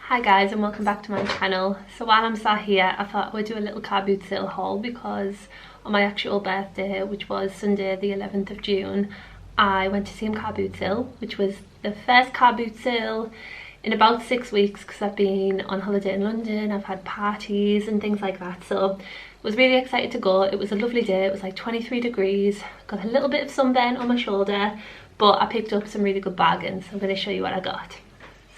Hi guys, and welcome back to my channel. So while I'm sat here, I thought I would do a little car boot sale haul because on my actual birthday, which was Sunday the 11th of June, I went to Seaham car boot sale, which was the first car boot sale in about 6 weeks because I've been on holiday in London, I've had parties and things like that. So I was really excited to go. It was a lovely day. It was like 23 degrees, got a little bit of sunburn on my shoulder, but I picked up some really good bargains. I'm going to show you what I got.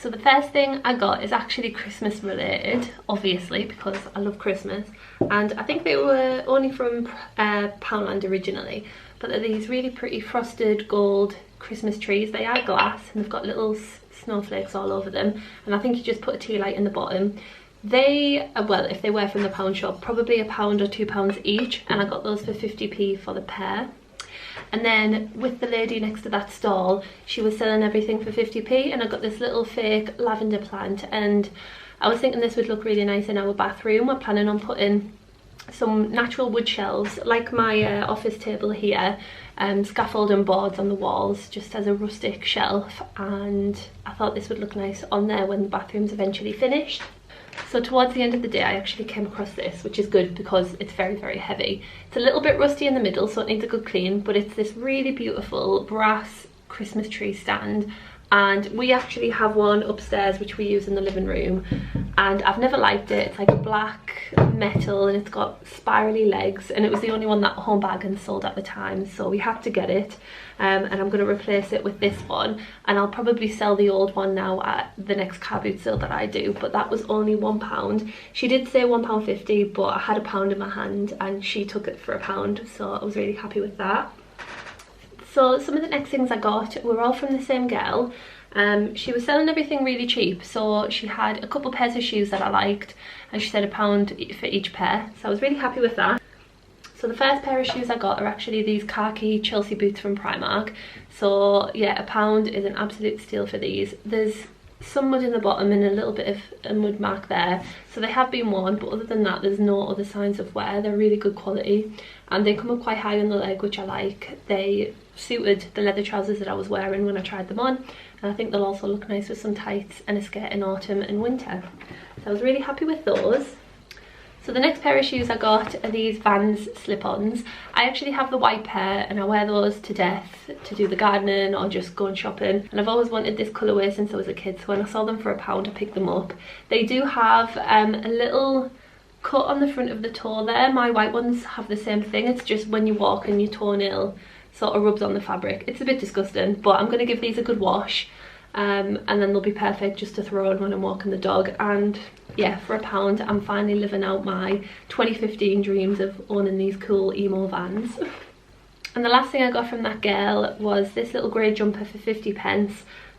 So the first thing I got is actually Christmas related, obviously, because I love Christmas. And I think they were only from Poundland originally, but they're these really pretty frosted gold Christmas trees. They are glass and they've got little snowflakes all over them. And I think you just put a tea light in the bottom. They, well, if they were from the pound shop, probably £1 or £2 each. And I got those for 50p for the pair. And then with the lady next to that stall, she was selling everything for 50p, and I got this little fake lavender plant, and I was thinking this would look really nice in our bathroom. We're planning on putting some natural wood shelves like my office table here, scaffold and boards on the walls just as a rustic shelf, and I thought this would look nice on there when the bathroom's eventually finished. So towards the end of the day I actually came across this, which is good because it's very, very heavy. It's a little bit rusty in the middle, so it needs a good clean, but it's this really beautiful brass Christmas tree stand, and we actually have one upstairs which we use in the living room, and I've never liked it. It's like a black metal and it's got spirally legs, and it was the only one that Home Bargains sold at the time, so we had to get it. And I'm going to replace it with this one, and I'll probably sell the old one now at the next car boot sale that I do, but that was only £1. She did say £1.50, but I had £1 in my hand and she took it for £1, so I was really happy with that. So some of the next things I got were all from the same girl. She was selling everything really cheap, so she had a couple pairs of shoes that I liked, and she said £1 for each pair, so I was really happy with that. So the first pair of shoes I got are actually these khaki Chelsea boots from Primark. So yeah, £1 is an absolute steal for these. There's some mud in the bottom and a little bit of a mud mark there, so they have been worn, but other than that there's no other signs of wear. They're really good quality and they come up quite high on the leg, which I like. They suited the leather trousers that I was wearing when I tried them on, and I think they'll also look nice with some tights and a skirt in autumn and winter. So I was really happy with those. So the next pair of shoes I got are these Vans slip-ons. I actually have the white pair and I wear those to death to do the gardening or just going shopping, and I've always wanted this colourway since I was a kid, so when I saw them for £1 I picked them up. They do have a little cut on the front of the toe there. My white ones have the same thing. It's just when you walk and your toenail sort of rubs on the fabric. It's a bit disgusting, but I'm going to give these a good wash, and then they'll be perfect just to throw on when I'm walking the dog. And yeah, for £1 I'm finally living out my 2015 dreams of owning these cool emo Vans. And the last thing I got from that girl was this little grey jumper for 50p.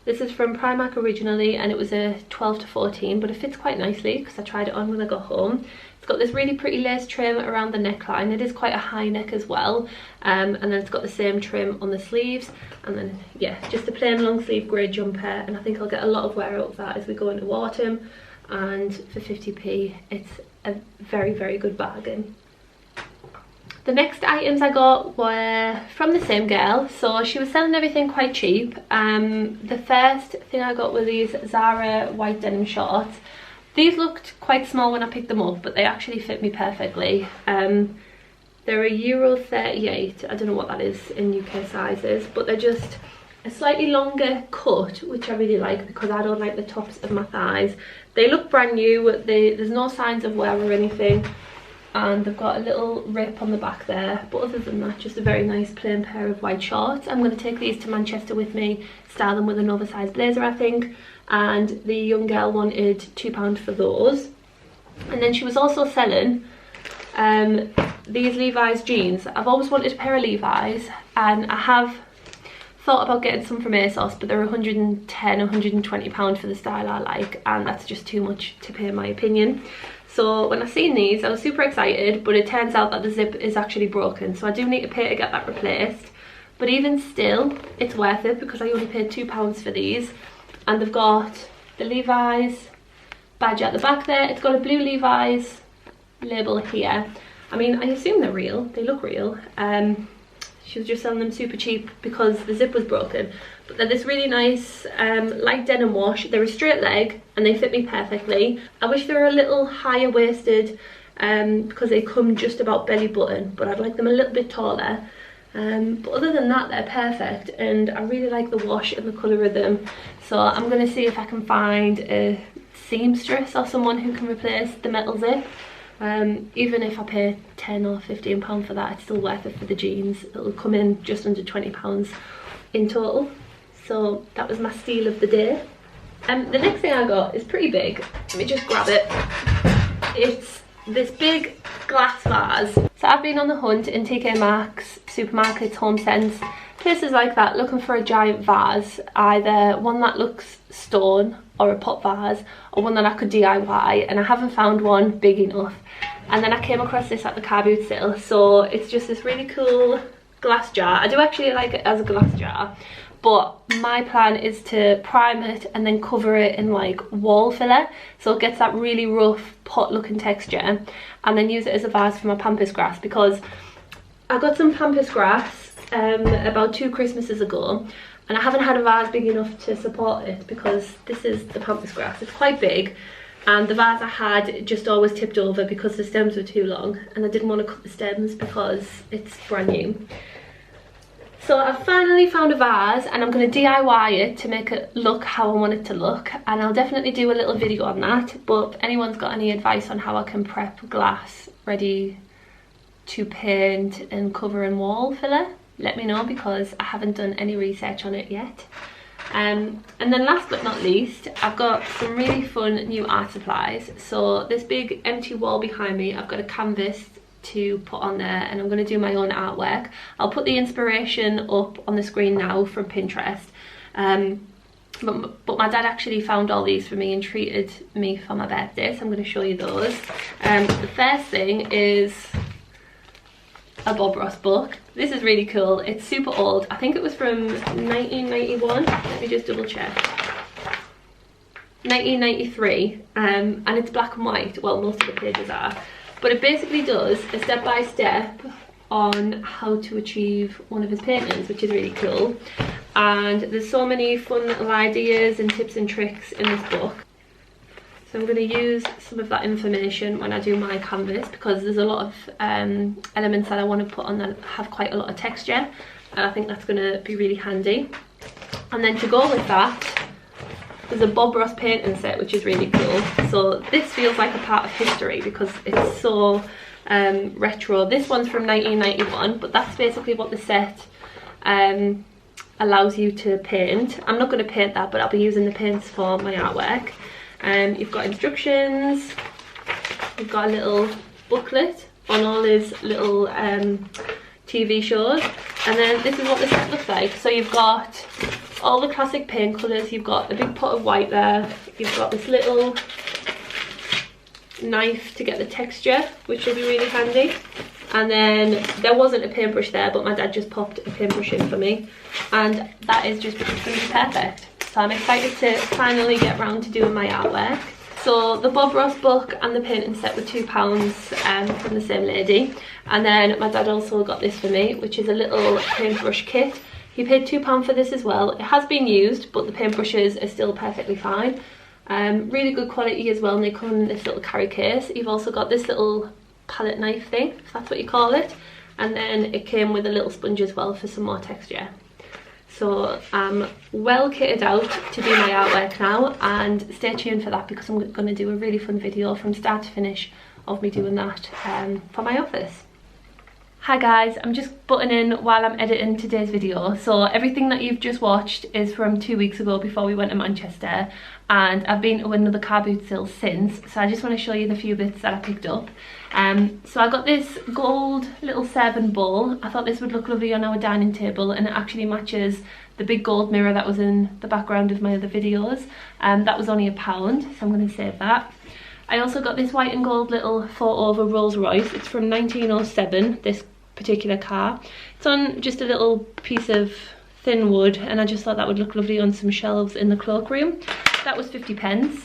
This is from Primark originally, and it was a 12 to 14, but it fits quite nicely because I tried it on when I got home. It's got this really pretty lace trim around the neckline. It is quite a high neck as well, and then it's got the same trim on the sleeves, and then yeah, just a plain long sleeve grey jumper, and I think I'll get a lot of wear out of that as we go into autumn. And for 50p it's a very, very good bargain. The next items I got were from the same girl, so she was selling everything quite cheap. The first thing I got were these Zara white denim shorts. These looked quite small when I picked them up, but they actually fit me perfectly. They're €38, I don't know what that is in UK sizes, but they're just a slightly longer cut, which I really like because I don't like the tops of my thighs. They look brand new, there's no signs of wear or anything, and they've got a little rip on the back there, but other than that, just a very nice plain pair of white shorts. I'm going to take these to Manchester with me, style them with an oversized blazer I think, and the young girl wanted £2 for those. And then she was also selling these Levi's jeans. I've always wanted a pair of Levi's, and I have thought about getting some from ASOS, but they're £110, £120 for the style I like, and that's just too much to pay in my opinion. So when I seen these I was super excited, but it turns out that the zip is actually broken, so I do need to pay to get that replaced. But even still, it's worth it because I only paid £2 for these, and they've got the Levi's badge at the back there. It's got a blue Levi's label here. I mean, I assume they're real, they look real. She was just selling them super cheap because the zip was broken, but they're this really nice light denim wash. They're a straight leg and they fit me perfectly. I wish they were a little higher waisted because they come just about belly button, but I'd like them a little bit taller. But other than that, they're perfect, and I really like the wash and the colour of them. So I'm going to see if I can find a seamstress or someone who can replace the metal zip. Even if I pay £10 or £15 for that, it's still worth it for the jeans. It'll come in just under £20 in total. So that was my steal of the day. The next thing I got is pretty big. Let me just grab it. It's this big glass vase. So I've been on the hunt in TK Maxx, supermarkets, Home Sense, places like that, looking for a giant vase, either one that looks stone or a pot vase, or one that I could DIY, and I haven't found one big enough. And then I came across this at the car boot sale. So it's just this really cool glass jar. I do actually like it as a glass jar, but my plan is to prime it and then cover it in like wall filler, so it gets that really rough pot looking texture, and then use it as a vase for my pampas grass, because I got some pampas grass about 2 Christmases ago, and I haven't had a vase big enough to support it, because this is the pampas grass. It's quite big, and the vase I had just always tipped over because the stems were too long, and I didn't want to cut the stems because it's brand new. So I've finally found a vase, and I'm going to DIY it to make it look how I want it to look, and I'll definitely do a little video on that. But if anyone's got any advice on how I can prep glass ready to paint and cover in wall filler, let me know, because I haven't done any research on it yet. And then last but not least, I've got some really fun new art supplies. So this big empty wall behind me, I've got a canvas to put on there, and I'm going to do my own artwork. I'll put the inspiration up on the screen now from Pinterest. But my dad actually found all these for me and treated me for my birthday, so I'm going to show you those. The first thing is a Bob Ross book. This is really cool. It's super old. I think it was from 1991. Let me just double check. 1993, and it's black and white. Well, most of the pages are. But it basically does a step-by-step on how to achieve one of his paintings, which is really cool. And there's so many fun little ideas and tips and tricks in this book. So I'm going to use some of that information when I do my canvas, because there's a lot of elements that I want to put on that have quite a lot of texture, and I think that's going to be really handy. And then to go with that, there's a Bob Ross painting set, which is really cool. So this feels like a part of history because it's so retro. This one's from 1991, but that's basically what the set allows you to paint. I'm not going to paint that, but I'll be using the paints for my artwork. You've got instructions, you've got a little booklet on all his little TV shows, and then this is what the set looks like. So you've got all the classic paint colours, you've got a big pot of white there, you've got this little knife to get the texture, which will be really handy, and then there wasn't a paintbrush there, but my dad just popped a paintbrush in for me, and that is just going to be perfect. So I'm excited to finally get round to doing my artwork. So the Bob Ross book and the painting set were £2 from the same lady, and then my dad also got this for me, which is a little paintbrush kit. He paid £2 for this as well. It has been used, but the paintbrushes are still perfectly fine. Really good quality as well, and they come in this little carry case. You've also got this little palette knife thing, if that's what you call it, and then it came with a little sponge as well for some more texture. So I'm well kitted out to do my artwork now, and stay tuned for that, because I'm going to do a really fun video from start to finish of me doing that for my office. Hi guys, I'm just butting in while I'm editing today's video. So everything that you've just watched is from 2 weeks ago before we went to Manchester, and I've been to another car boot sale since, so I just want to show you the few bits that I picked up. So I got this gold little serving bowl. I thought this would look lovely on our dining table, and it actually matches the big gold mirror that was in the background of my other videos. That was only £1, so I'm going to save that. I also got this white and gold little 4-over Rolls Royce. It's from 1907, this particular car. It's on just a little piece of thin wood, and I just thought that would look lovely on some shelves in the cloakroom. That was 50p.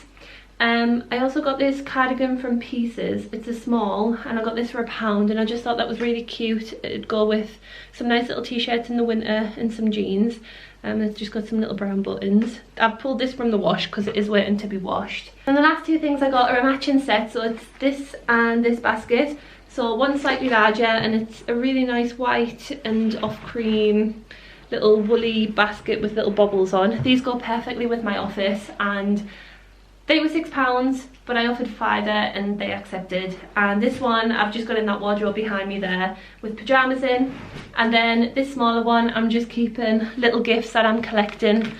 I also got this cardigan from Pieces. It's a small and I got this for £1 and I just thought that was really cute. It'd go with some nice little t-shirts in the winter and some jeans. It's just got some little brown buttons. I've pulled this from the wash because it is waiting to be washed. And the last two things I got are a matching set, so it's this and this basket. So one's slightly larger and it's a really nice white and off cream little woolly basket with little bobbles on. These go perfectly with my office and they were £6, but I offered £5 and they accepted. And this one I've just got in that wardrobe behind me there with pyjamas in. And then this smaller one I'm just keeping little gifts that I'm collecting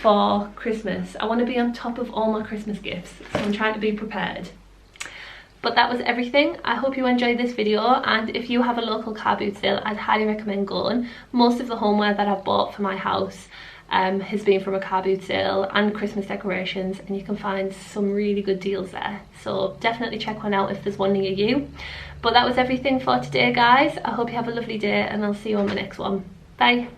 for Christmas. I want to be on top of all my Christmas gifts, so I'm trying to be prepared. But that was everything. I hope you enjoyed this video, and if you have a local car boot sale, I'd highly recommend going. Most of the homeware that I've bought for my house has been from a car boot sale and Christmas decorations, and you can find some really good deals there. So definitely check one out if there's one near you. But that was everything for today, guys. I hope you have a lovely day and I'll see you on the next one. Bye.